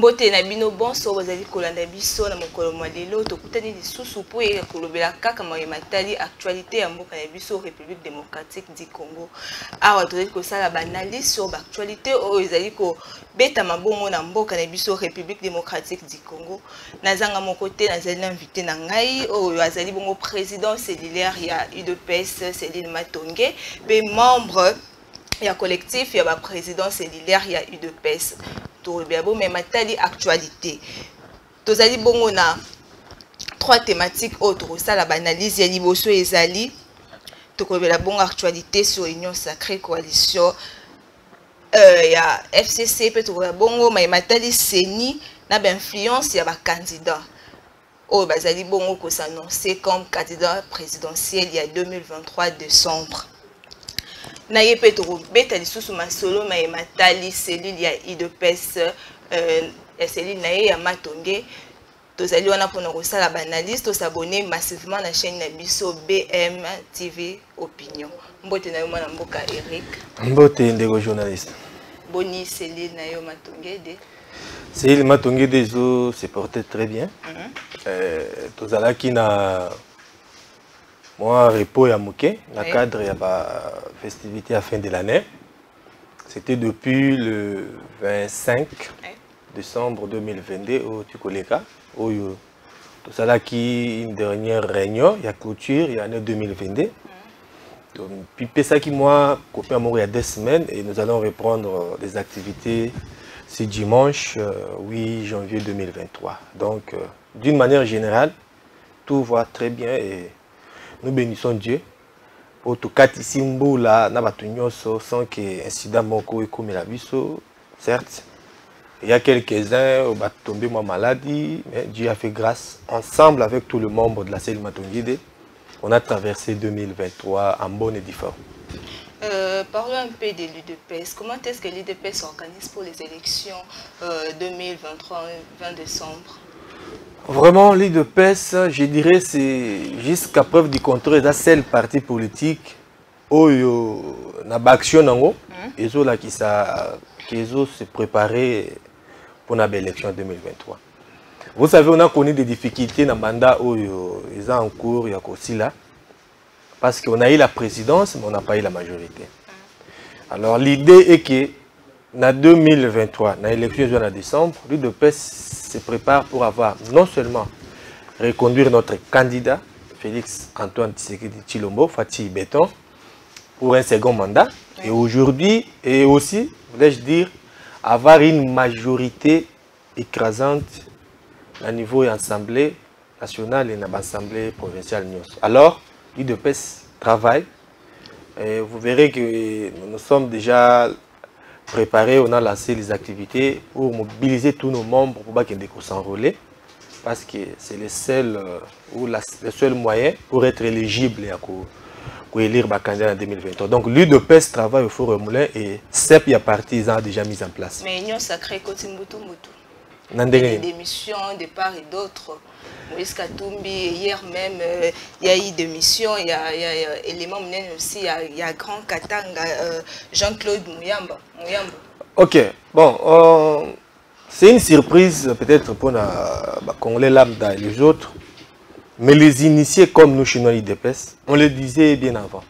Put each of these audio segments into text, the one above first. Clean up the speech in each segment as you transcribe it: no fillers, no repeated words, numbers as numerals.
Mbote na bino bonso bazali kolanda biso na mokolo mwa lelo tokutani lisusu po e kolobela kaka matali actualité ya mboka na biso République démocratique du Congo. Awa tozali kosala ba analyse sur ba actualité oyo ezali ko beta mabongo na mboka na biso République démocratique du Congo. Nazanga mon côté nazali invité na ngai oyo azali bongo président cellulaire ya UDPS Céline Matonge be membre ya collectif ya ba président cellulaire ya UDPS. Mais matali actualité. Tozali bongo na trois thématiques autres. Ça la analyse ya liboso ezali. Tokobela bongo actualité sur Union Sacrée Coalition ya FCC peut tokobela bongo mais matali seni na ba influence ya ba candidat. Oh bazali bongo ko s'annoncer comme candidat présidentiel il y a 2023 décembre. Na yepe to beta lisusu masolo ma matali cellule ya UDPS cellule na ya Matonge tozali wana pona kosala ba analyse to s'abonner massivement na chaîne na biso BM TV Opinion. Mbote na yo mwana mboka Eric. Mbote ndeko journaliste. Boni cellule na yo Matonge de. Cellule Matonge de zo se portait très bien. Tozalaki na moi, repos à Mouké, dans le cadre de la festivité à fin de l'année. C'était depuis le 25 décembre 2022 au Tukoleka, où tout ça qui une dernière réunion, il y a clôture, il y a l'année 2022. Donc, puis ça qui moi, copain il y a 2 semaines et nous allons reprendre des activités ce dimanche 8 janvier 2023. Donc, d'une manière générale, tout va très bien et nous bénissons Dieu pour tout cas ici mboula na batunyoso sans que incident moko comme la biso. Certes il y a quelques-uns qui sont tombés maladie, mais Dieu a fait grâce. Ensemble avec tous les membres de la cellule Matongide, on a traversé 2023 en bonne et due forme. Parlons un peu de l'UDPS. Comment est-ce que l'UDPS s'organise pour les élections 2023 20 décembre? Vraiment, l'UDPS, je dirais, c'est jusqu'à preuve du contraire, c'est seul parti politique où il y a une action et qui se préparer pour l'élection 2023. Vous savez, on a connu des difficultés dans le mandat où ils sont en cours, il y a aussi là, parce qu'on a eu la présidence, mais on n'a pas eu la majorité. Alors, l'idée est que en 2023, dans l'élection de décembre, l'UDPS se prépare pour avoir non seulement reconduire notre candidat, Félix Antoine Tshisekedi Tshilombo, Fatih Béton, pour un second mandat, et aujourd'hui, et aussi, voulais-je dire, avoir une majorité écrasante au niveau de l'Assemblée nationale et de l'Assemblée provinciale. Alors, l'UDPS travaille, et vous verrez que nous sommes déjà préparé, on a lancé les activités pour mobiliser tous nos membres pour qu'ils s'enrôler parce que c'est le seul moyen pour être éligible pour élire le candidat en 2023. Donc l'UDPS travaille au Forum Moulin et CEP y a partisans déjà mis en place. Mais Union Sacrée Kotimbutu des démissions de part et d'autre. Moïse Katumbi, hier même, il y a eu des missions, il y a élément aussi, il y a Grand Katanga, Jean-Claude Mouyamba. Ok, bon, c'est une surprise peut-être pour les Congolais lambda et les autres, mais les initiés comme nous chez nous, l'UDPS, on le disait bien avant.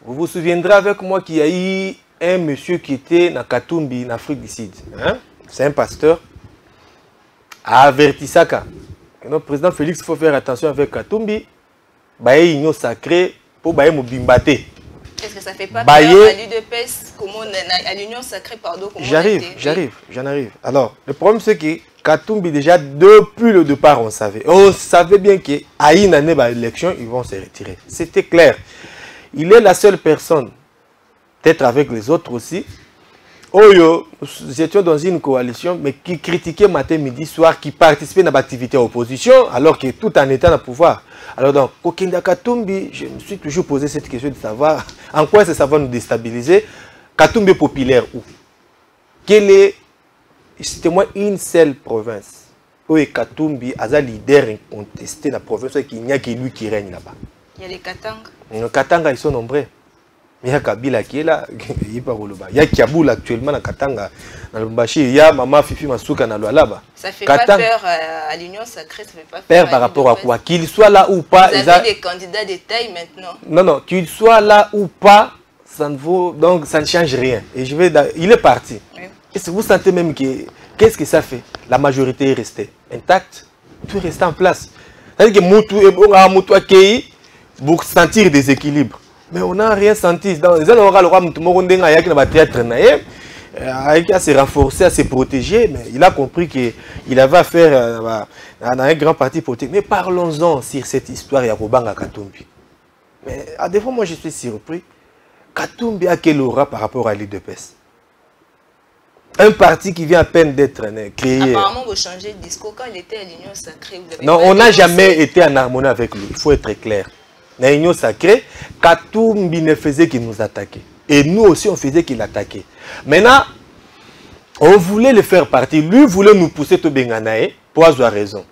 Vous vous souviendrez avec moi qu'il y a eu un monsieur qui était dans Katumbi, en Afrique du Sud. Hein? C'est un pasteur, a averti ça. Notre président Félix, il faut faire attention avec Katumbi. Baye Union Sacrée pour Baye Mobimbate. Est-ce que ça fait pas peur à l'UDPS, à l'Union Sacrée, pardon? J'en arrive. Alors, le problème c'est que Katumbi, déjà depuis le départ, on savait bien qu'à une année d'élection, ils vont se retirer. C'était clair. Il est la seule personne, peut-être avec les autres aussi, nous étions dans une coalition, mais qui critiquait matin, midi, soir, qui participait dans l'activité opposition, alors que tout en étant au pouvoir. Alors donc, Kokinda Katumbi, je me suis toujours posé cette question de savoir en quoi ça va nous déstabiliser. Katumbi populaire où? Quelle est, c'était moi une seule province où Katumbi a un leader incontesté dans la province, qu'il n'y a que lui qui règne là-bas. Il y a les Katanga. Les Katanga, ils sont nombreux. Mais il y a Kabila qui est là, il n'y a pas Roloba. Il y a Kiaboul actuellement à Katanga, dans le Mbashi, il y a Maman Fifi Masuka dans le Alaba. Ça ne fait pas peur à l'Union sacrée, ça ne fait pas peur par rapport à quoi? Qu'il soit là ou pas. Vous avez des candidats de taille maintenant. Non, non, qu'il soit là ou pas, ça ne vaut, donc ça ne change rien. Et il est parti. Oui. Est-ce que vous sentez même que, qu'est-ce que ça fait? La majorité est restée intacte, tout est resté en place. C'est-à-dire que Moutou est bon à Moutou accueilli pour sentir des équilibres. Mais on n'a rien senti. Dans les années, le roi Moutoumoro Ndenga a se renforcer, à se protéger, mais il a compris qu'il avait affaire à un grand parti politique. Mais parlons-en sur cette histoire de Robanga Katumbi. Mais à des fois, moi je suis surpris. Katumbi a quel aura par rapport à l'UDPS? Un parti qui vient à peine d'être créé. Apparemment, vous changez de discours quand il était à l'Union sacrée. Non, on n'a jamais été en harmonie avec lui. Il faut être clair. Dans l'Union sacrée, Katumbi ne faisait qu'il nous attaquait. Et nous aussi, on faisait qu'il attaquait. Maintenant, on voulait le faire partir. Lui voulait nous pousser tout Benganae pour avoir raison.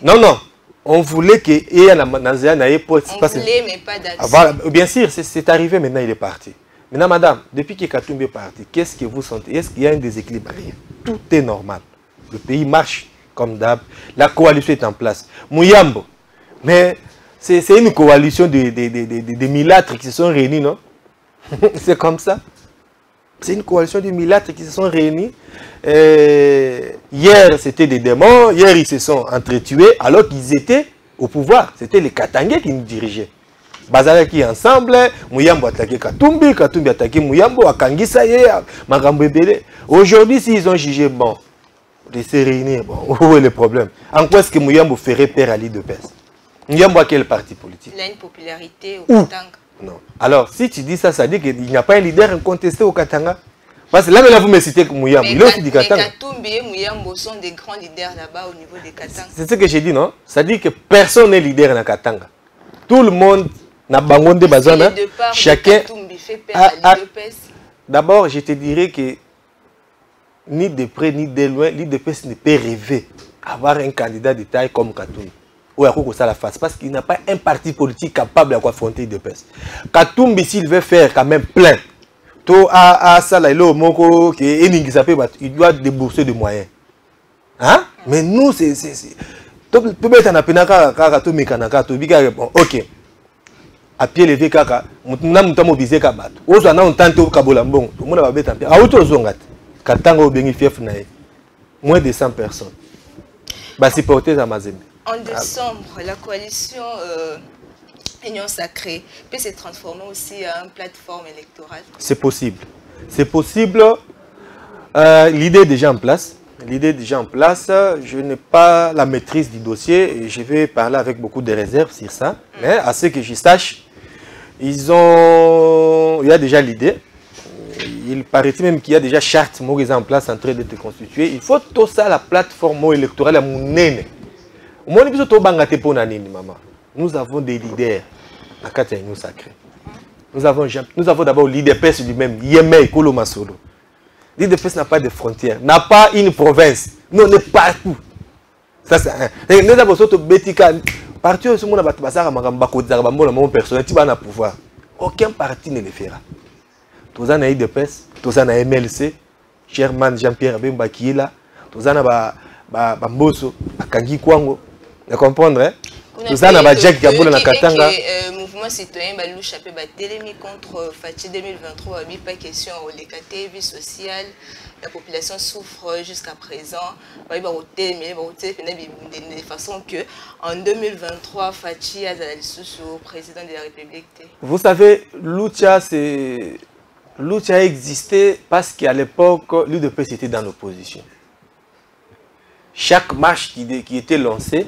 Non, non. On voulait qu'il y ait un Nazaire pour on voulait, mais pas d'action. Voilà. Bien sûr, c'est arrivé, maintenant il est parti. Maintenant, madame, depuis que Katumbi est parti, qu'est-ce que vous sentez? Est-ce qu'il y a un déséquilibre? Rien. Tout est normal. Le pays marche comme d'hab. La coalition est en place. Mouyambo. Mais c'est une coalition de milâtres qui se sont réunis, non? C'est comme ça. C'est une coalition de milâtres qui se sont réunis. Hier, c'était des démons. Hier, ils se sont entretués alors qu'ils étaient au pouvoir. C'était les Katangais qui nous dirigeaient. Bazara qui ensemble, Mouyambo attaqué Katumbi, Katumbi attaqué Mouyambo, Akangisa ye, Magambo Ebele. Aujourd'hui, s'ils ont jugé bon de se réunir, bon, où est le problème? En quoi est-ce que Mouyambo ferait peur à l'UDPS? Mouyambo a quel parti politique? Il a une popularité au Katanga. Non. Alors, si tu dis ça, ça dit qu'il n'y a pas un leader incontesté au Katanga. Parce que là, vous me citez Mouyambo. Il est aussi du Katanga. Mais Katumbi et Mouyambo sont des grands leaders là-bas au niveau des Katanga. C'est ce que j'ai dit, non? Ça dit que personne n'est leader dans Katanga. Tout le monde n'a pas de bazana. Chacun. D'abord, je te dirais que ni de près ni de loin, l'UDPS ne peut rêver avoir un candidat de taille comme Katumbi. Ou à quoi ça la face, parce qu'il n'a pas un parti politique capable d'affronter l'UDPS. Katumbi, s'il veut faire quand même plein, il doit débourser des moyens. Hein? Mais nous, c'est... Ok. À pied levé, kaka, nous mobilisé kabato. Ozo na on tente au Kabolambon. Tout le monde va bêter. A auto zongat. Katanga au Bengi fief nae. Moins de 100 personnes. Bah c'est porté à Mazembe. En décembre, la coalition Union Sacrée peut se transformer aussi en plateforme électorale. C'est possible. C'est possible. L'idée est déjà en place. L'idée est déjà en place. Je n'ai pas la maîtrise du dossier et je vais parler avec beaucoup de réserves sur ça. Mais à ce que je sache, il y a déjà l'idée. Il paraît même qu'il y a déjà charte en place en train d'être constituée. Il faut tout ça, la plateforme électorale à mon nene. Nous avons des leaders à Katangou sacré. Nous avons d'abord l'UDPS lui-même, Yemé Kolo Masolo. L'UDPS n'a pas de frontières, n'a pas une province. Nous, on est partout. Ça, c'est un. Nous avons surtout Bétika. Parti où ce monde a passé à mon personnel, tu vas en pouvoir. Aucun parti ne le fera. Tous en a l'UDPS, tous en a MLC, Sherman Jean-Pierre Bemba qui est là, tous en a Bamboso, Akangi Kwango. Vous comprenez? Tous en a Jack Gabon dans Katanga. Mouvement citoyen Baloucha peut télémi contre Fachi 2023, pas question de vie sociale. La population souffre jusqu'à présent. De façon que en 2023, Fachi a le président de la République. Vous savez, Lucha a existé parce qu'à l'époque, l'UDPS était dans l'opposition. Chaque marche qui était lancée,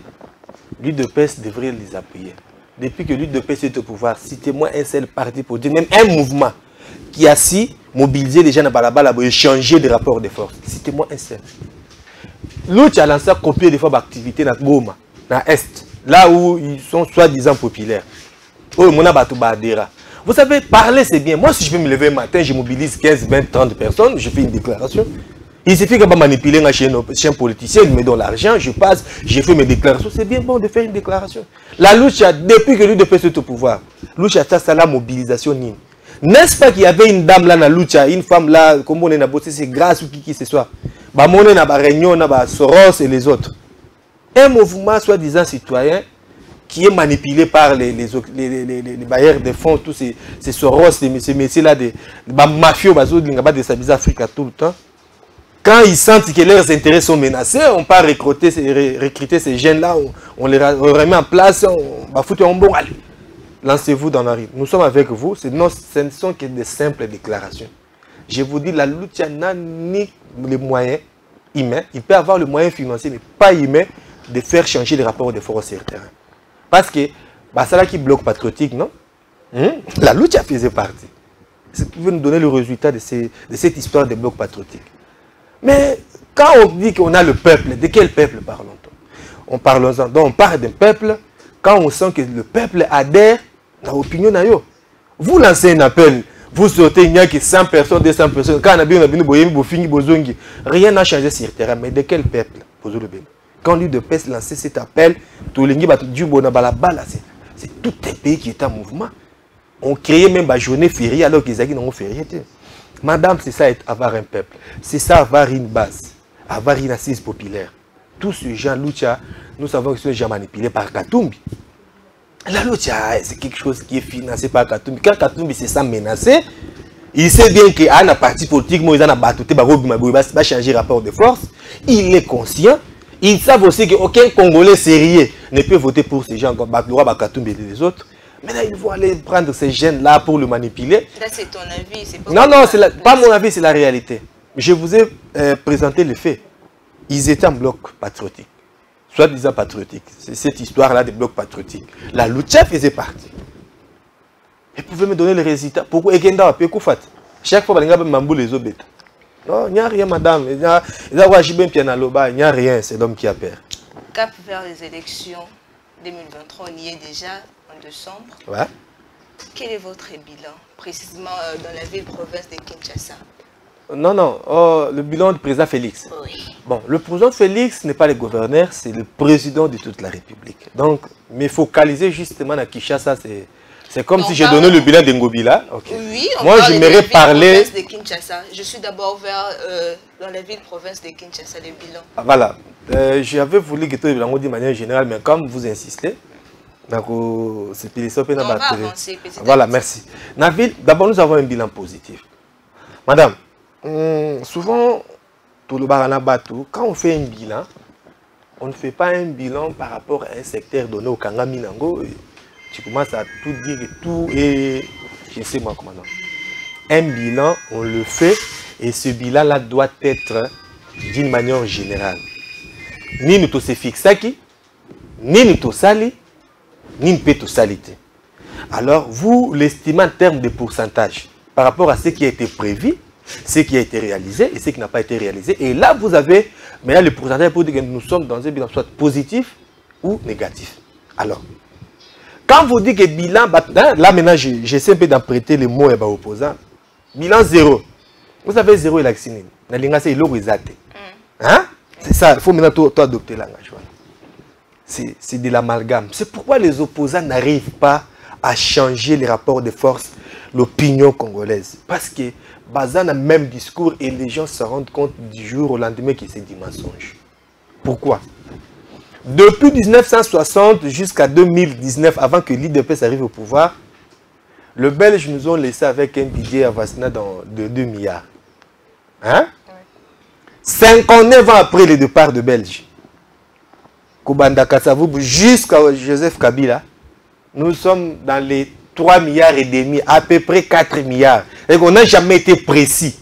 l'UDPS devrait les appuyer. Depuis que l'UDPS est au pouvoir, citez-moi un seul parti pour dire, même un mouvement qui a si mobilisé les gens à Balabala pour échanger des rapports de force. Citez-moi un seul. L'autre a lancé copier des fois d'activités dans Goma, dans l'Est, là où ils sont soi-disant populaires. Oh, mon abatou badera. Vous savez, parler c'est bien. Moi, si je peux me lever un matin, je mobilise 15, 20, 30 personnes, je fais une déclaration. Il suffit que je manipuler un chien politicien, il me donne l'argent, je passe, je fais mes déclarations. C'est bien bon de faire une déclaration. La Lucha, depuis que l'UDPS est au pouvoir, Lucha, ça, c'est la mobilisation. N'est-ce pas qu'il y avait une dame là, na Lucha, une femme là, comme on est na bossé, c'est grâce ou qui ce soit. Bah, mon na ba Réunion, na ba Soros et les autres. Un mouvement soi-disant citoyen qui est manipulé par les bailleurs de fonds, tous ces Soros, ces messieurs-là, des mafieux, des déstabiliser l'Afrique tout le temps. Quand ils sentent que leurs intérêts sont menacés, on part recruter ces jeunes-là, on les remet en place, on va foutre un bon. Allez, lancez-vous dans la rue. Nous sommes avec vous, ce ne sont que des simples déclarations. Je vous dis, la lutte n'a ni les moyens humains, il peut avoir le moyen financier, mais pas humain, de faire changer les rapports de force sur le terrain. Parce que, c'est là qui bloque patriotique, non? La lutte faisait partie. C'est ce qui veut nous donner le résultat de cette histoire de bloc patriotique. Mais quand on dit qu'on a le peuple, de quel peuple parlons-nous? On parle d'un peuple quand on sent que le peuple adhère à l'opinion. Vous lancez un appel, vous sortez, il n'y a que 100 personnes, 200 personnes. Quand on a bien, rien n'a changé sur le terrain. Mais de quel peuple? Quand lui de PES lançait cet appel, c'est tout un pays qui est en mouvement. On créait même la journée fériée alors qu'ils n'ont pas férié. Madame, c'est ça avoir un peuple. C'est ça avoir une base, avoir une assise populaire. Tous ces gens, Lucha, nous savons que ce sont des gens manipulés par Katumbi. La Lucha, c'est quelque chose qui est financé par Katumbi. Quand Katumbi se sent menacé, il sait bien qu'il y a un parti politique, il va changer le rapport de force. Il est conscient. Ils savent aussi qu'aucun Congolais sérieux ne peut voter pour ces gens comme Baklora, Katumbi et les autres. Maintenant, ils vont aller prendre ces jeunes-là pour le manipuler. Là, c'est ton avis. Non, pas mon avis, c'est la réalité. Je vous ai présenté les faits. Ils étaient en bloc patriotique. Soit disant patriotique. C'est cette histoire-là des blocs patriotiques. La Lucha faisait partie. Ils pouvaient me donner les résultats. Pourquoi chaque fois, ils m'amboulent les obètes. Non, il n'y a rien, madame. Il n'y a rien, c'est l'homme qui a peur. Cap vers les élections 2023, on y est déjà. En décembre. Ouais. Quel est votre bilan, précisément dans la ville-province de Kinshasa? Non, le bilan du président Félix. Oui. Bon, le président Félix n'est pas le gouverneur, c'est le président de toute la République. Donc, mais focaliser justement à Kinshasa, c'est comme si j'ai donné le bilan d'Ngobila. Okay. Oui, moi j'aimerais parler de Kinshasa. Je suis d'abord dans la ville-province de Kinshasa, le bilan. Voilà. J'avais voulu que tout le bilan de manière générale, mais comme vous insistez, voilà, merci. D'abord, nous avons un bilan positif. Madame, souvent, quand on fait un bilan, on ne fait pas un bilan par rapport à un secteur donné au Kangami Nango. Tu commences à tout dire et tout, et je sais moi comment. Un bilan, on le fait, et ce bilan-là doit être d'une manière générale. Ni nous se fixe qui, ni nous sali, ni une pétosalité. Alors, vous l'estimez en termes de pourcentage par rapport à ce qui a été prévu, ce qui a été réalisé et ce qui n'a pas été réalisé. Et là, vous avez maintenant le pourcentage pour dire que nous sommes dans un bilan soit positif ou négatif. Alors, quand vous dites que bilan, là maintenant, j'essaie un peu d'emprunter les mots aux opposants. Bilan 0. Vous avez 0 et l'accine. Hein? C'est ça, il faut maintenant toi adopter l'engagement. C'est de l'amalgame. C'est pourquoi les opposants n'arrivent pas à changer les rapports de force, l'opinion congolaise. Parce que Bazan a le même discours et les gens se rendent compte du jour au lendemain que c'est du mensonge. Pourquoi? Depuis 1960 jusqu'à 2019, avant que l'IDPS arrive au pouvoir, le Belge nous ont laissé avec un budget avancé de 2 milliards. Hein? 59 ans après le départ de Belge, Koubanda Kassavou jusqu'à Joseph Kabila, nous sommes dans les 3 milliards et demi, à peu près 4 milliards. Et on n'a jamais été précis.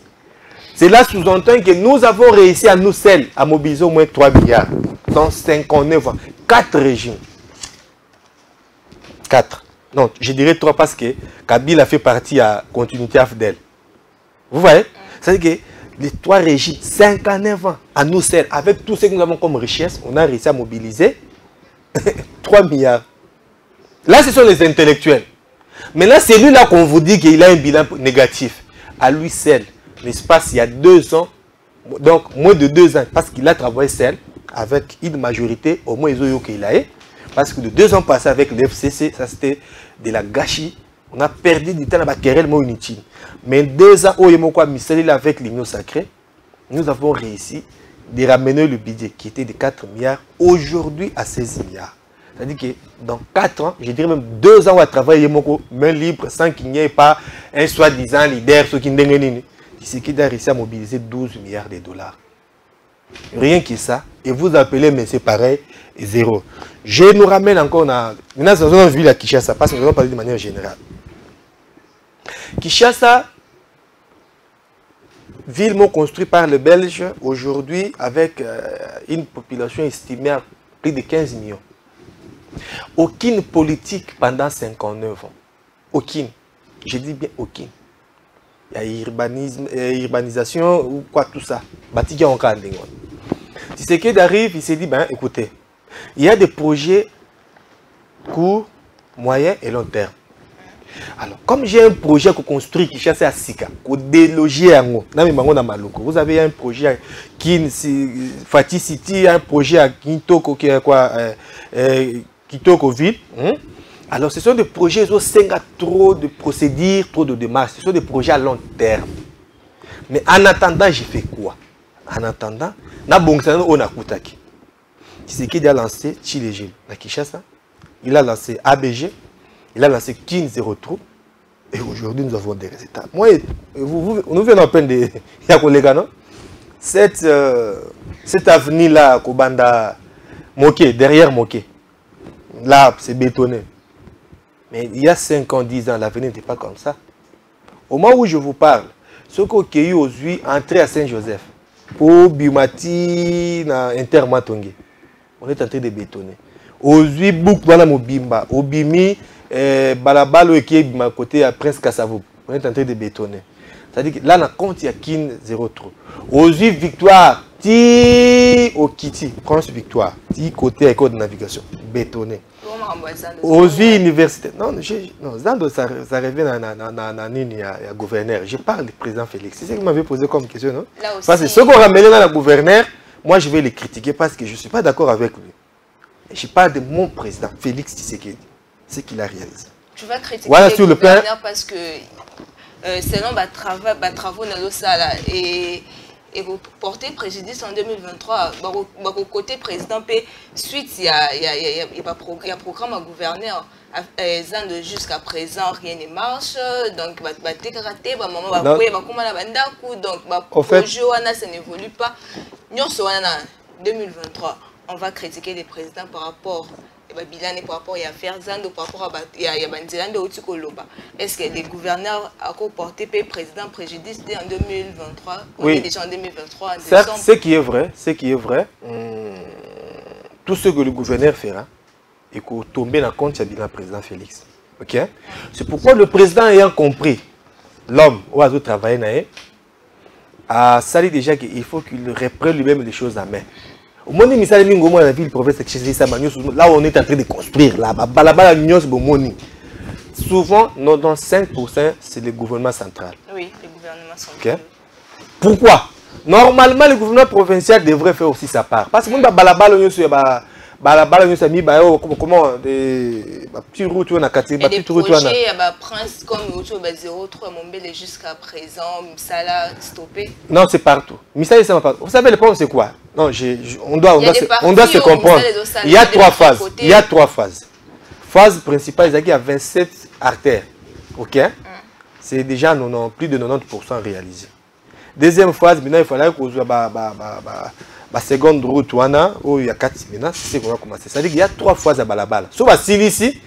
Cela sous-entend que nous avons réussi à nous seuls à mobiliser au moins 3 milliards. Dans 59 ans. 4 régimes. 4. Non, je dirais 3 parce que Kabila fait partie à continuité AFDEL. Vous voyez? C'est-à-dire que les 3 régimes, 59 ans, à nous seuls, avec tout ce que nous avons comme richesse, on a réussi à mobiliser 3 milliards. Là, ce sont les intellectuels. Maintenant, c'est lui-là qu'on vous dit qu'il a un bilan négatif. À lui seul, l'espace, il y a 2 ans, donc moins de 2 ans, parce qu'il a travaillé seul, avec une majorité, au moins il a eu, parce que de 2 ans passés avec le FCC, ça c'était de la gâchis On a perdu du temps dans la querelle inutile. Mais 2 ans, avec l'Union sacrée, nous avons réussi de ramener le budget qui était de 4 milliards aujourd'hui à 16 milliards. C'est-à-dire que dans 4 ans, je dirais même 2 ans à travailler main libre sans qu'il n'y ait pas un soi-disant leader, ce qui n'est ce qui a réussi à mobiliser 12 milliards de dollars. Rien que ça. Et vous appelez, mais c'est pareil, zéro. Je nous ramène encore à... Maintenant, nous avons vu la Kinshasa, parce que nous allons parler de manière générale. Kinshasa, ville construite par les Belges, aujourd'hui avec une population estimée à plus de 15 millions. Aucune politique pendant 59 ans. Aucune. Je dis bien aucune. Il y a urbanisation ou quoi, tout ça. Bâti en cas. Si c'est qu'il arrive, il s'est dit, ben écoutez, il y a des projets court, moyen et long terme. Alors, comme j'ai un projet qu'on construit qui chasse à Sika, qu'on déloger à Ngo, vous avez un projet qui Fatih City, un projet à Kintoko qui est quoi, Kitoko Ville. Alors, ce sont des projets qui ont trop de procédures, trop de démarches. Ce sont des projets à long terme. Mais en attendant, j'ai fait quoi? En attendant, on a Koutaki. C'est qui a lancé Chilégil, la Kinshasa. Il a lancé ABG. Il a lancé Kin 03. Et aujourd'hui, nous avons des résultats. Moi, nous venons à peine de Yakolega, non? Cette avenue-là, Kobanda, Moké, derrière Moké. Là, c'est bétonné. Mais il y a 5 ans, 10 ans, l'avenir n'était pas comme ça. Au moment où je vous parle, ceux qui ont eu aujourd'hui entré à Saint-Joseph, pour Bimati, Intermatongé, on est en train de bétonner. Aujourd'hui, beaucoup dans la Mobimba, Obimi, Balabalo qui est à côté à Prince Kassavou, on est en train de bétonner. C'est-à-dire que là, on compte, il y a Kin 03. Aujourd'hui, victoire, au Kiti, France Victoire, côté école de navigation, bétonné. Aujourd'hui, université. Non, ça revient à gouverneur. Je parle du président Félix. C'est ce qu'il m'avait posé comme question, non? Parce que ce qu'on ramène dans la gouverneur, moi je vais le critiquer parce que je ne suis pas d'accord avec lui. Je parle de mon président, Félix Tshisekedi. Ce qu'il a réalisé. Tu vas critiquer voilà, le gouverneur parce que selon les travaux dans l'OSALA et vous portez préjudice en 2023, au côté président, suite il y a programme à gouverneur, jusqu'à présent rien ne marche, donc ça n'évolue pas. En 2023, on va critiquer les présidents par rapport bilan par rapport à faire Zando, par rapport à est-ce que les gouverneurs ont porté président préjudice en 2023? On est déjà en 2023. Ce qui est vrai, tout ce que le gouverneur fera et qu'on tombe dans le compte du président Félix. Okay? C'est pourquoi le président ayant compris l'homme où il travaille, a sali déjà qu'il faut qu'il reprenne lui-même les choses en main. Au moment où la ville province là on est en train de construire là souvent 95% c'est le gouvernement central. Oui, le gouvernement central. Okay. Pourquoi? Normalement le gouvernement provincial devrait faire aussi sa part parce que comment des petites routes on a quartier des projets prince comme 03 Mombele jusqu'à présent Misala stoppé. Non, c'est partout. Misala c'est partout. Vous savez le problème c'est quoi? Non, on doit se comprendre. Il y a 3 phases. Il y a 3 phases. Phase principale, il y a 27 artères. OK? C'est déjà plus de 90% réalisé. Deuxième phase, maintenant il faudrait qu'on soit la seconde route où il y a 4 maintenant, c'est ce qu'on va commencer. C'est-à-dire qu'il y a 3 phases à Balabala. Sauf à ici,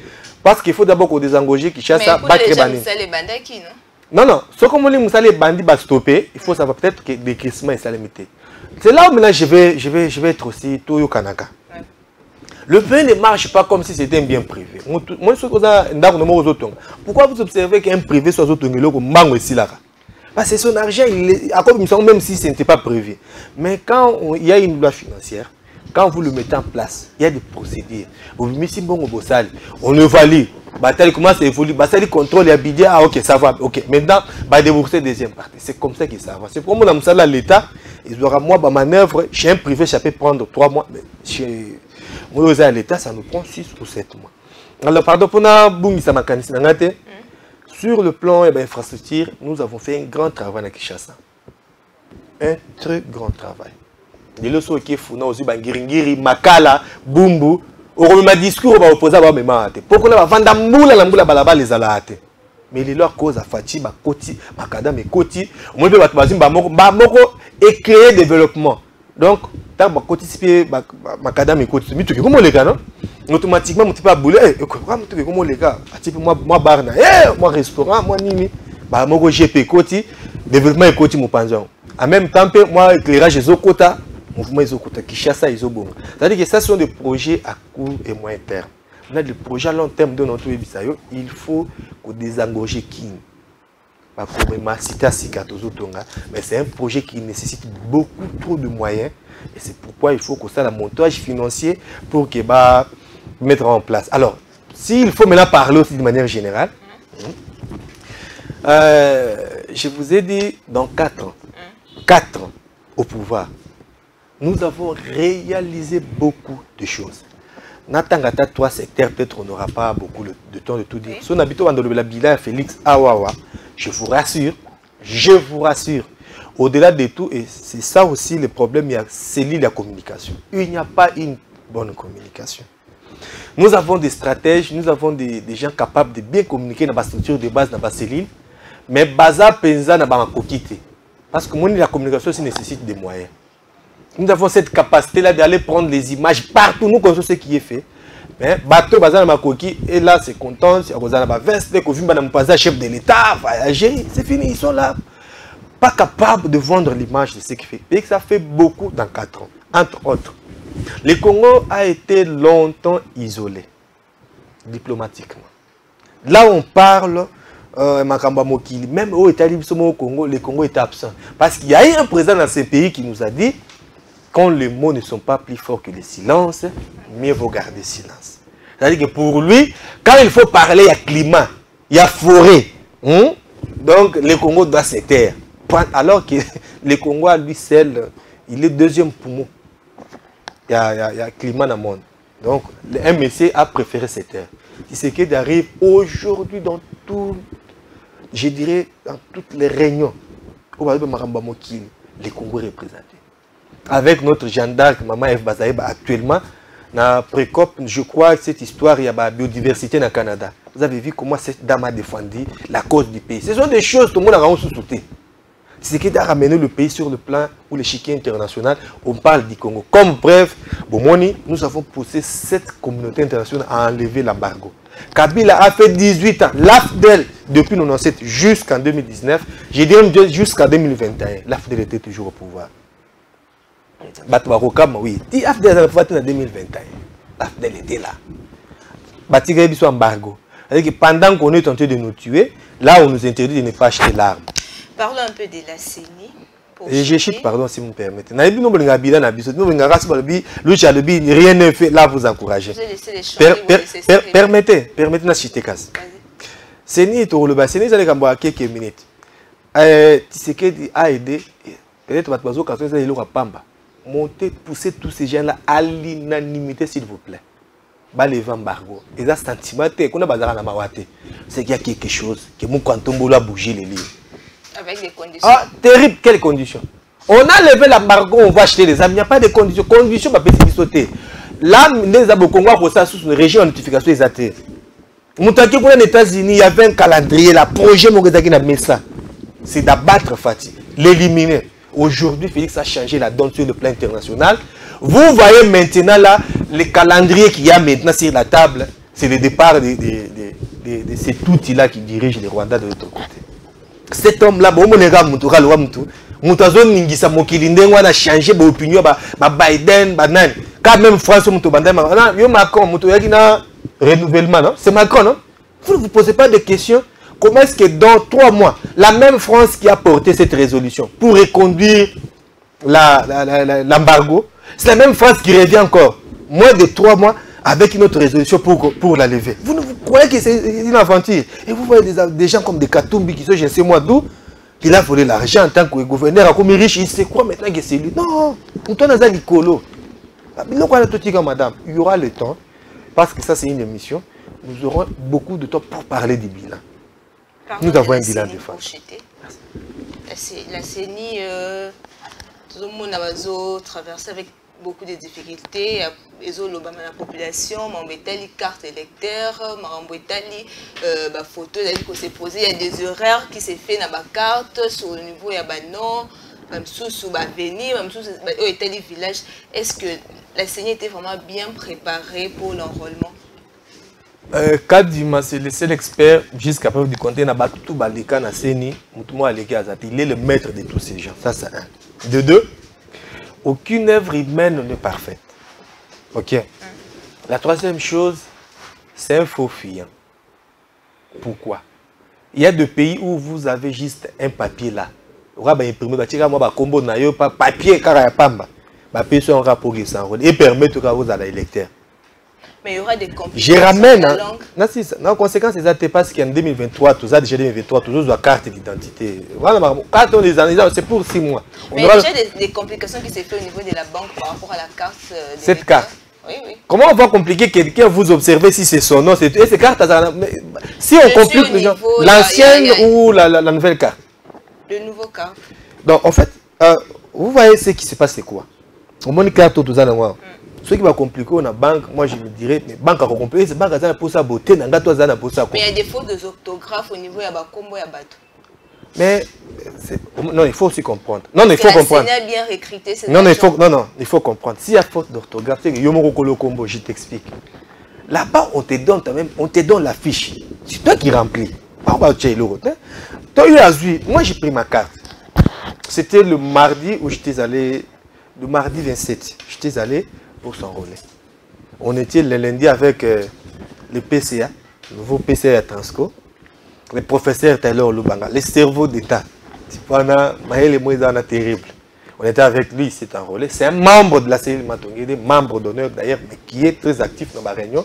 parce qu'il faut d'abord qu'on désengage qui chasse à battre les bandits. Non, ce qu'on dit, les bandits va stopper, il faut savoir peut-être que des crissements et ça limité. C'est là où maintenant je vais être aussi Toyo Kanaka. Le bien ne marche pas comme si c'était un bien privé. Pourquoi vous observez qu'un privé soit ici là? Parce que son argent, même si ce n'était pas prévu. Mais quand il y a une loi financière, quand vous le mettez en place, il y a des procédures. On évalue. Comment ça évolue? Il contrôle les bidets. Ah ok, ça va. Ok. Maintenant, débourser deuxième partie. C'est comme ça que ça va. C'est pour moi, l'État, il aura moi manœuvre. Chez un privé, ça peut prendre 3 mois. Mais chez l'État, ça nous prend 6 ou 7 mois. Alors, pardon, pour nous, Sur le plan infrastructure, nous avons fait un grand travail à Kinshasa. Un très grand travail. Les leçons qui font aussi bangiringiri makala bumbu au même discours va opposer à même pourquoi la vendre moula la moula balaba les alate mais les leur cause à fati ba koti makada me koti moi be batubazim ba moko et créer développement donc tant ba koti si makada me koti mitu comment les gars non automatiquement mutu pas boulé quoi mutu comment les gars type moi bar na moi restaurant moi nini ba moko GP koti développement et koti mo panzon en même temps moi éclairage ezokota mouvement ezokota Kinshasa ezobonga c'est-à-dire que ça sont des projets à court et moyen terme. On a des projets à long terme de notre bisayo, il faut que désengorger King. Pas comme ma cité à mais c'est un projet qui nécessite beaucoup trop de moyens et c'est pourquoi il faut que ça la montage financier pour que mettre en place. Alors, s'il faut maintenant parler aussi de manière générale, je vous ai dit dans 4 ans au pouvoir. Nous avons réalisé beaucoup de choses. Natangata 3 secteurs, peut-être on n'aura pas beaucoup de temps de tout dire. Si on habite dans le bilan Félix Awawa, je vous rassure, au-delà de tout, et c'est ça aussi le problème, c'est la communication. Il n'y a pas une bonne communication. Nous avons des stratèges, nous avons des gens capables de bien communiquer dans la structure de base, dans la cellule, mais baza penza na ba kokité. Parce que la communication aussi nécessite des moyens. Nous avons cette capacité-là d'aller prendre les images partout, nous connaissons ce qui est fait. Mais bateau bazar na makoki et là c'est content, c'est à ba veste, que vimba na mpaza chef de l'État, voyager, c'est fini, ils sont là. Pas capables de vendre l'image de ce qu'il fait. Et que ça fait beaucoup dans 4 ans. Entre autres, le Congo a été longtemps isolé, diplomatiquement. Là on parle, même au Congo, le Congo est absent. Parce qu'il y a eu un président dans ce pays qui nous a dit quand les mots ne sont pas plus forts que le silence, mieux vaut garder silence. C'est-à-dire que pour lui, quand il faut parler, il y a climat, il y a forêt. Donc le Congo doit se taire. Alors que le Congo, à lui seul, il est deuxième poumon. Il y a climat dans le monde. Donc le MSC a préféré se taire. C'est ce qui arrive aujourd'hui dans tout, je dirais, dans toutes les réunions. Le Congo est représenté. Avec notre gendarme, Maman F. Bazaïba, actuellement, dans Précop, je crois que cette histoire, il y a la biodiversité dans le Canada. Vous avez vu comment cette dame a défendu la cause du pays. Ce sont des choses que tout le monde a sous-sauté. C'est ce qui a ramené le pays sur le plan où l'échiquier international, on parle du Congo. Comme bref, Bomoni, nous avons poussé cette communauté internationale à enlever l'embargo. Kabila a fait 18 ans, l'AFDEL, depuis 1997 jusqu'en 2019, je dirais jusqu'en 2021, l'AFDEL était toujours au pouvoir. Oui, l'AFDEL a fait en 2021, l'AFDEL était là. Batiga a eu embargo. Pendant qu'on est tenté de nous tuer, là on nous interdit de ne pas acheter l'arme. Parlons un peu de la CENI. Et je chute, pardon, si vous me permettez. Rien n'est fait, là vous encouragez. Permettez de citer casse. CENI est au Loba. CENI, ça a quelques minutes. Tshisekedi a aidé, peut-être que vous Pamba. Monter, pousser tous ces gens-là à l'unanimité, s'il vous plaît. Les embargo. Et ça, sentiment, c'est qu'il y a quelque chose que mon canton a bougé les livres. Avec des conditions. Ah, terrible, quelles conditions? On a levé l'embargo, on va acheter les armes. Il n'y a pas de conditions. Conditions, ma petite sauter. Là, les Abokongwa, pour ça, sous une région de notification, ils attendent. Moutaki pour les États-Unis, il y avait un calendrier, la projet Mougazaki n'a mis ça. C'est d'abattre Fatih, l'éliminer. Aujourd'hui, Félix a changé la donne sur le plan international. Vous voyez maintenant là, le calendrier qu'il y a maintenant sur la table, c'est le départ de cet outil-là qui dirige les Rwandais de l'autre côté. Cet homme-là, bon, on est là, Moutazon Ningisa Mokilinde, on a changé d'opinion, Biden, Banan. Quand même François Moutobandem, Macron, Moutoyagina, renouvellement, non? C'est Macron, non? Vous ne vous posez pas de questions. Comment est-ce que dans 3 mois, la même France qui a porté cette résolution pour reconduire l'embargo, c'est la même France qui revient encore, moins de 3 mois, avec une autre résolution pour la lever. Vous croyez que c'est une aventure? Et vous voyez des gens comme des Katumbi qui sont, je ne sais moi d'où, qui a volé l'argent en tant que gouverneur, comme riche, il sait quoi maintenant que c'est lui? Non, on tourne dans l'icolo. Madame, il y aura le temps, parce que ça c'est une émission, nous aurons beaucoup de temps pour parler du bilan. Nous avons un bilan de phase. La CENI, tout le monde a traversé avec beaucoup de difficultés. La population, les cartes électeurs, les photos, il y a des erreurs qui se font dans la carte sur le niveau de nom, même sous venir, même sous les villages. Est-ce que la CENI était vraiment bien préparée pour l'enrôlement? Kadima, c'est le seul expert jusqu'à preuve du compte. Il est le maître de tous ces gens. Ça, c'est un. De deux, aucune œuvre humaine n'est parfaite. Ok. La troisième chose, c'est un faux fiant. Pourquoi? Il y a des pays où vous avez juste un papier là. Papier, et permettre que vous allez électeur. Mais il y aura des complications. Je ramène. En conséquence, c'est ça parce qu'en 2023, tout ça, déjà 2023, toujours la carte d'identité. Voilà, c'est pour 6 mois. Mais il y a déjà des complications qui se font au niveau de la banque par rapport à la carte. Cette carte. Oui, oui. Comment on va compliquer quelqu'un, vous observez si c'est son nom, et ces cartes, si on complique les gens, l'ancienne ou la nouvelle carte? Le nouveau carte. Donc, en fait, vous voyez ce qui se passe, c'est quoi? Au moins, une carte, tout ça, ce qui va compliquer la banque, moi je me dirais, mais banque a compliqué, c'est banque a pour sa beauté, n'a pas pour ça. Mais il y a des fautes d'orthographe au niveau de la combo et la bateau. Mais non, il faut aussi comprendre. Non, il faut comprendre. Bien recruté, non, il faut comprendre. S'il y a faute d'orthographe, c'est que Yomoro combo, je t'explique. Là-bas, on te donne quand même, on te donne la fiche. C'est toi qui remplis. Moi j'ai pris ma carte. C'était le mardi où j'étais allé, le mardi 27, j'étais allé pour s'enrôler. On était le lundi avec le PCA, le nouveau PCA à Transco, le professeur Taylor Lubanga, le cerveau d'État. Terrible. On était avec lui, il s'est enrôlé. C'est un membre de la cellule Matongede, membre d'honneur d'ailleurs, mais qui est très actif dans ma réunion.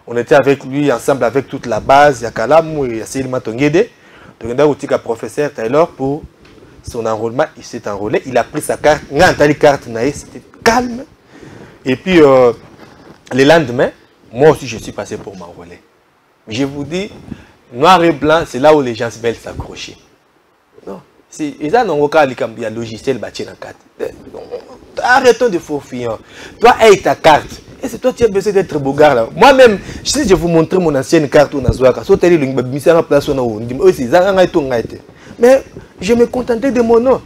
On était avec lui ensemble avec toute la base, Yakalam et la cellule Matongede. Donc on a professeur Taylor pour son enrôlement, il s'est enrôlé, il a pris sa carte, c'était calme. Et puis, le lendemain, moi aussi, je suis passé pour m'enrôler. Je vous dis, noir et blanc, c'est là où les gens veulent s'accrocher. Non. Il y a un logiciel bâti dans la carte. Arrêtons de faux fiants. Toi, aie ta carte. Et c'est toi qui as besoin d'être beau gars là. Moi-même, si je vous montrer mon ancienne carte, mais je me contentais de mon nom.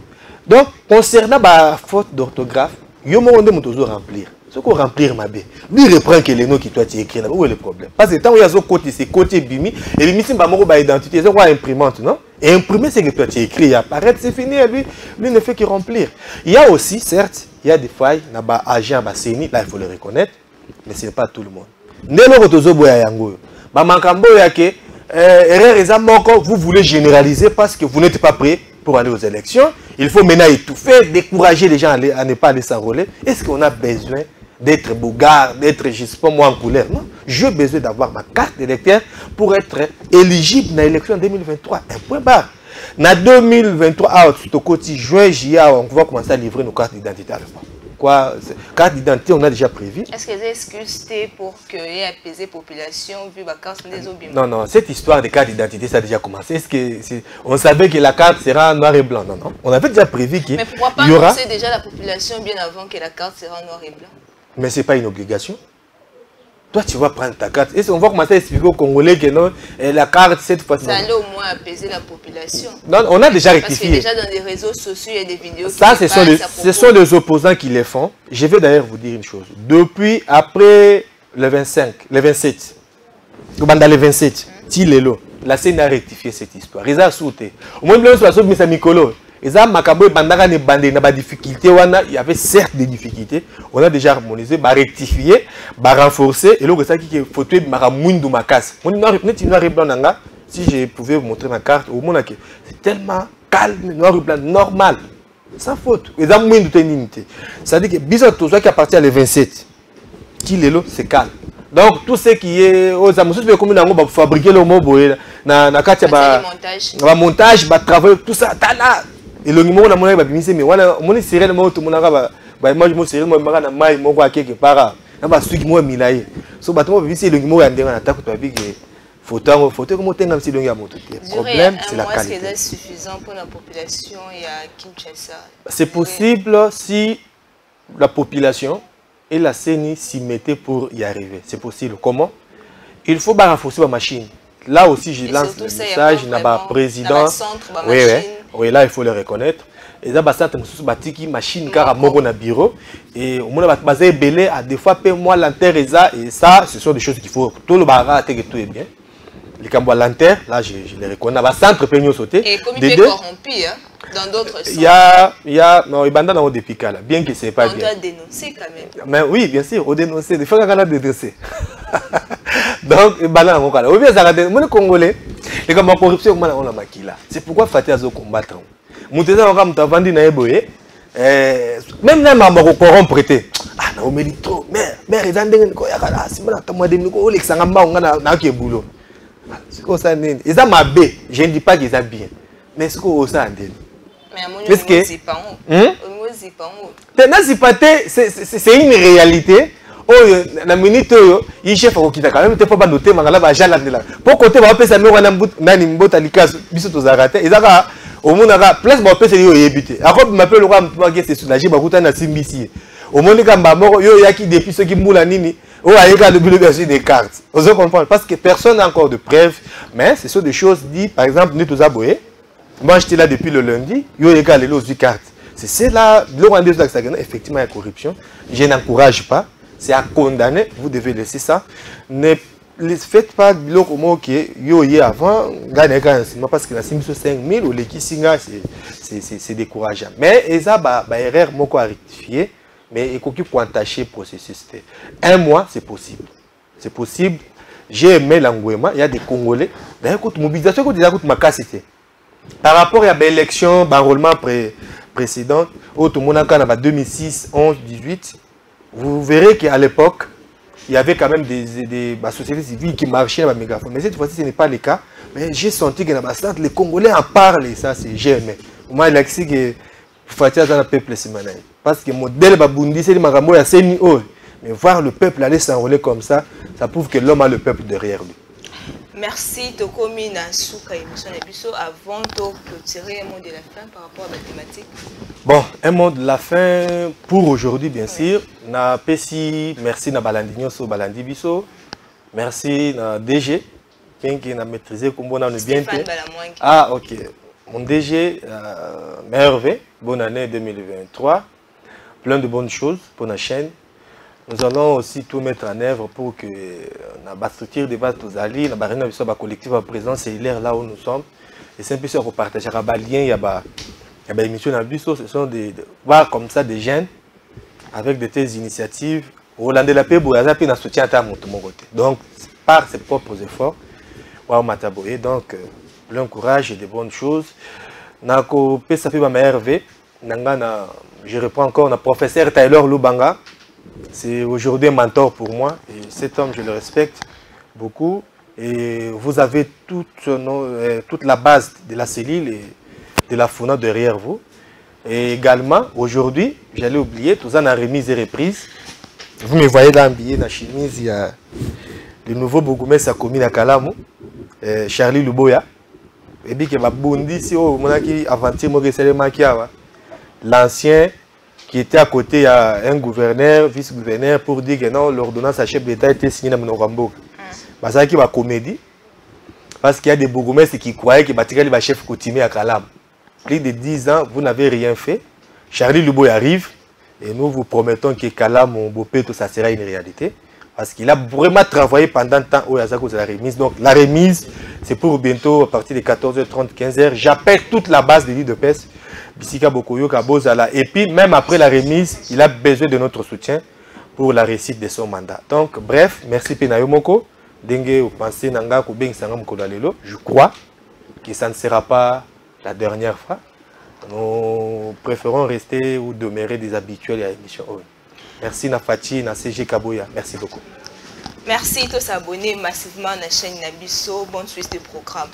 Donc, concernant la faute d'orthographe, je me toujours remplir. Ce qu'on remplir ma baie. Lui reprend que les noms qui toi tu écris là. Où est le problème? Parce que tant qu'il y a ce côté, c'est côté bimi. Et bimi c'est pas mon identité. C'est quoi imprimante, non? Et imprimer c'est que toi tu écris. Il apparaît, c'est fini. Lui ne fait que remplir. Il y a aussi, certes, il y a des failles. Dans l'agent, CENI, là il faut le reconnaître. Mais ce n'est pas tout le monde. Vous voulez généraliser parce que vous n'êtes pas prêt pour aller aux élections. Il faut maintenant étouffer, décourager les gens à ne pas aller s'enrôler. Est-ce qu'on a besoin d'être bougard, d'être juste pas moi en couleur? Non. J'ai besoin d'avoir ma carte d'électeur pour être éligible à l'élection 2023. Un point barre. En 2023, juin, juillet, on va commencer à livrer nos cartes d'identité. Quoi, carte d'identité, on a déjà prévu. Est-ce que les excuses pour qu'il y ait apaisé la population vu la carte des obus? Non, non, cette histoire de carte d'identité, ça a déjà commencé. Est-ce que on savait que la carte sera noir et blanc? Non, non. On avait déjà prévu qu'il y aura... Mais pourquoi pas annoncer déjà la population bien avant que la carte sera noir et blanc? Mais ce n'est pas une obligation. Toi, tu vas prendre ta carte. Et on va commencer à expliquer aux Congolais que non, la carte, cette fois-ci... Ça allait au moins apaiser la population. Non, on a déjà rectifié. Parce que déjà dans les réseaux sociaux, il y a des vidéos ça, ce sont les opposants qui les font. Je vais d'ailleurs vous dire une chose. Depuis, après le 25, le 27, dans le 27, la CENI a rectifié cette histoire. Ils ont sauté. Au moins, ils ont Mikolo. Il y avait certes des difficultés. On a déjà harmonisé, rectifié, renforcé. Et là, il faut que si je pouvais vous montrer ma carte, c'est tellement calme, noir et blanc, normal, sans faute. Ça veut dire que tout ça qui appartient à le 27, c'est calme. Donc, tout ce qui est aux amours, pour fabriquer le mot, montage, travail, tout ça, et le numéro de mon ami, mais voilà, mon série de mots, tout le monde a moi je me suis dit, moi, je suis quelque part. Je suis dit, moi, je suis le numéro de Photo comme on a aussi le problème, c'est la qualité. Est-ce que c'est suffisant pour la population et à Kinshasa? C'est possible si la population et la CENI s'y mettaient pour y arriver. C'est possible. Comment? Il faut renforcer la machine. Là aussi, je lance le message, il y a un président. Oui, là, il faut le reconnaître. Et là, il y a une machine qui a un bureau. Et on a basé belé à des fois, moi, l'enterre et ça, ce sont des choses qu'il faut. Tout le barat, tout est bien. Les cambois l'enterre, là, je les reconnais. Il y a un centre peigno sauté. Et comme il est corrompu, dans d'autres centres. Il y a, non, il y a dans des pics là, bien que ce n'est pas bien. On doit dénoncer quand même. Mais oui, bien sûr, on dénonce. Des fois, on a dénoncé. Donc, il y a un cas là. Ou bien, ça a des Congolais. Les cambois corruption, on a maquillé là. C'est pourquoi Fatih a combattre. Mouteza on a vendu na eboye. Même na mama corrompre. Ah, na omeli trop. Mère, ils ont ndenge ko yakala. Simona tamwa de miko olexanga mbango na ke boulot. C'est comme ça nini. Ils ont mabé. Je ne dis pas qu'ils ont bien. Mais ce qu'on ça ndeni. Mais est-ce que c'est une réalité. Oh, na minute il chef ko kita quand même te faut pas noter mangala ba jala ndela. Pour côté ba pesa meko na nani mbota likaso biso tozarate. Ezaka au monde a place ba pesa yo yebité. Ako m'appelle le roi m'toa c'est soulagé ba kuta na simbisi. Au monde kamba moko yo yaki depuis ceux qui moula nini. Oh ayeka de bulogasi des cartes. Vous comprenez parce que personne n'a encore de preuves, mais ce sont des choses dites par exemple nous tous aboyé. Moi j'étais là depuis le lundi, yo yeka les lots du carte. C'est là le rendez-vous d'Axagana effectivement il y a corruption. Je n'encourage pas. C'est à condamner, vous devez laisser ça. Ne faites pas de l'eau comme ok, yo y avant, parce que la simple 5000 ou les kisinga, c'est décourageant. Mais ça, erreur moko à rectifier, mais il faut qu'il faut entacher le processus. Un mois, c'est possible. C'est possible. J'ai aimé l'engouement, il y a des Congolais. D'ailleurs, mobilisation, ma capacité. Par rapport à l'élection, l'enrôlement précédent, au tout le monde en 2006, 11, 18. Vous verrez qu'à l'époque, il y avait quand même des sociétés civiles qui marchaient à la mégaphone. Mais cette fois-ci, ce n'est pas le cas. Mais j'ai senti que les Congolais en parlent et ça, c'est jamais. Moi, il a dit que Fatia dans le peuple, c'est maintenant. Parce que le modèle Babundi, c'est le Marambo, il y a mais voir le peuple aller s'enrôler comme ça, ça prouve que l'homme a le peuple derrière lui. Merci, Tokomi Nasuka émission avant de clôturer un mot de la fin par rapport à la thématique. Bon, un mot de la fin pour aujourd'hui, bien sûr. Na Pessi, merci na Balandinho so Balandi Biso. Merci na DG, qui a maîtrisé comme on a bien. Ah, ok. Mon DG, Merveille, bonne année 2023. Plein de bonnes choses pour la chaîne. Nous allons aussi tout mettre en œuvre pour que la structure de base aux alliés, la barrière de collectif à présent, c'est là où nous sommes. Et c'est un peu sûr qu'on partage un lien, il y a des émissions dans le bus, ce sont des voir comme ça des jeunes avec de telles initiatives. Hollandais la paix, Boyaza, puis soutien à mon côté. Donc, par ses propres efforts, donc, plein courage et de bonnes choses. Nako Pesa Piba Hervé, je reprends encore le professeur Taylor Lubanga. C'est aujourd'hui un mentor pour moi et cet homme, je le respecte beaucoup. Et vous avez toute la base de la cellule et de la fauna derrière vous. Et également, aujourd'hui, j'allais oublier, tout ça, la remise et reprise. Vous me voyez dans le billet, dans la chemise, il y a le nouveau bourgmestre à commune à Kalamu, Charlie Luboya. Et puis, il y a Bondi, si on a l'ancien qui était à côté, il y a un gouverneur, vice-gouverneur, pour dire que non, l'ordonnance à chef d'État était signée dans Monorambo. C'est qui va comédie. Parce qu'il y a des bourgmestres qui croyaient que le chef coutumier à Kalam. Plus de 10 ans, vous n'avez rien fait. Charlie Luboy arrive et nous vous promettons que Kalam, mon beau-père, tout ça sera une réalité. Parce qu'il a vraiment travaillé pendant le temps où il y a la remise. Donc la remise, c'est pour bientôt à partir de 14h30, 15h. J'appelle toute la base de l'île de Pes. Et puis, même après la remise, il a besoin de notre soutien pour la réussite de son mandat. Donc, bref, merci Penayo Moko. Je crois que ça ne sera pas la dernière fois. Nous préférons rester ou demeurer des habituels à l'émission. Merci Nafati, na CG Kaboya. Merci beaucoup. Merci de s'abonner massivement à la chaîne Nabiso. Bonne suite de programme.